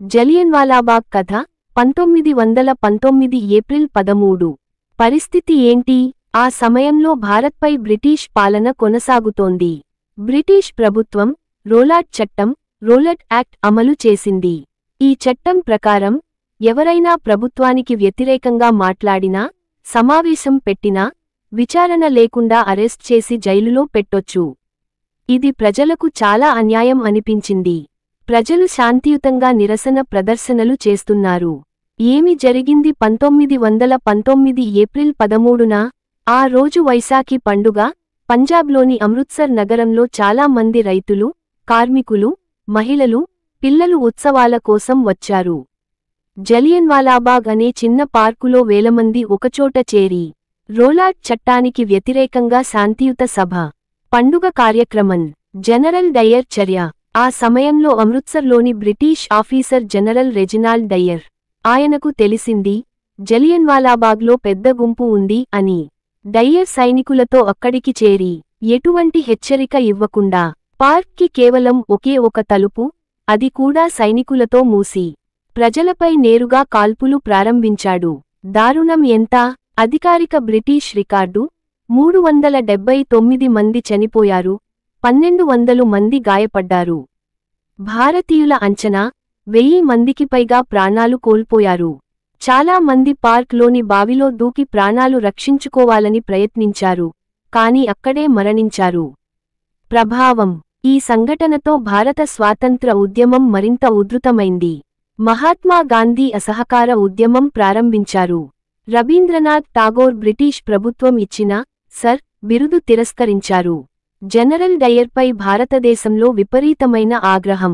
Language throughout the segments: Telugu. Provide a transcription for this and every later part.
జలియన్వాలాబాగ్ కథ 1919 ఏప్రిల్ 13. పరిస్థితి ఏంటి? ఆ సమయంలో భారత్పై బ్రిటిష్ పాలన కొనసాగుతోంది. బ్రిటిష్ ప్రభుత్వం రోలాట్ చట్టం రోలట్ యాక్ట్ అమలు చేసింది. ఈ చట్టం ప్రకారం ఎవరైనా ప్రభుత్వానికి వ్యతిరేకంగా మాట్లాడినా, సమావేశం పెట్టినా విచారణ లేకుండా అరెస్ట్ చేసి జైలులో పెట్టొచ్చు. ఇది ప్రజలకు చాలా అన్యాయం అనిపించింది. ప్రజలు శాంతియుతంగా నిరసన ప్రదర్శనలు చేస్తున్నారు. ఏమి జరిగింది? 1919 ఏప్రిల్ 13న ఆ రోజు వైశాఖి పండుగ. పంజాబ్లోని అమృత్సర్ నగరంలో చాలా మంది రైతులు, కార్మికులు, మహిళలు, పిల్లలు ఉత్సవాల కోసం వచ్చారు. జలియన్వాలాబాగ్ అనే చిన్న పార్కులో వేలమంది ఒకచోట చేరి రోలాట్ చట్టానికి వ్యతిరేకంగా శాంతియుత సభ, పండుగ కార్యక్రమం. జనరల్ డయ్యర్ చర్య. ఆ సమయంలో అమృత్సర్లోని British officer general Reginald Dyer. ఆయనకు తెలిసింది జలియన్వాలాబాగ్లో పెద్ద గుంపు ఉంది అని. డయ్యర్ సైనికులతో అక్కడికి చేరి ఎటువంటి హెచ్చరిక ఇవ్వకుండా పార్క్కి కేవలం ఒకే ఒక తలుపు, అది కూడా సైనికులతో మూసి ప్రజలపై నేరుగా కాల్పులు ప్రారంభించాడు. దారుణం ఎంత? అధికారిక బ్రిటిష్ రికార్డు 379 మంది చనిపోయారు, 1200 మంది గాయపడ్డారు. భారతీయుల అంచనా 1000 మందికి పైగా ప్రాణాలు కోల్పోయారు. చాలా మంది పార్క్లోని బావిలో దూకి ప్రాణాలు రక్షించుకోవాలని ప్రయత్నించారు, కానీ అక్కడే మరణించారు. ప్రభావం. ఈ సంఘటనతో భారత స్వాతంత్ర ఉద్యమం మరింత ఉధృతమైంది. మహాత్మా గాంధీ అసహకార ఉద్యమం ప్రారంభించారు. రవీంద్రనాథ్ ఠాగోర్ బ్రిటిష్ ప్రభుత్వం ఇచ్చిన సర్ బిరుదు తిరస్కరించారు. జనరల్ డయ్యర్పై భారతదేశంలో విపరీతమైన ఆగ్రహం.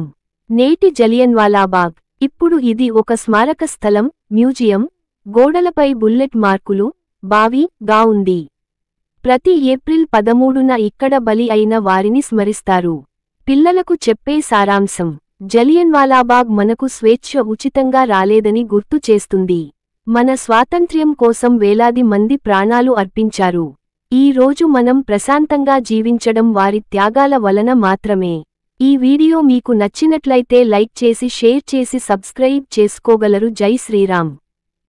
నేటి జలియన్వాలాబాగ్. ఇప్పుడు ఇది ఒక స్మారక స్థలం, మ్యూజియం, గోడలపై బుల్లెట్ మార్కులు, బావి గా ఉంది. ప్రతి ఏప్రిల్ 13న ఇక్కడ బలి అయిన వారిని స్మరిస్తారు. పిల్లలకు చెప్పే సారాంశం. జలియన్వాలాబాగ్ మనకు స్వేచ్ఛ ఉచితంగా రాలేదని గుర్తు చేస్తుంది. మన స్వాతంత్ర్యం కోసం వేలాది మంది ప్రాణాలు అర్పించారు. ఈ రోజు మనం ప్రశాంతంగా జీవించడం వారి త్యాగాల వలన మాత్రమే. ఈ వీడియో మీకు నచ్చినట్లయితే లైక్ చేసి షేర్ చేసి సబ్స్క్రైబ్ చేసుకోగలరు. జై శ్రీరామ్.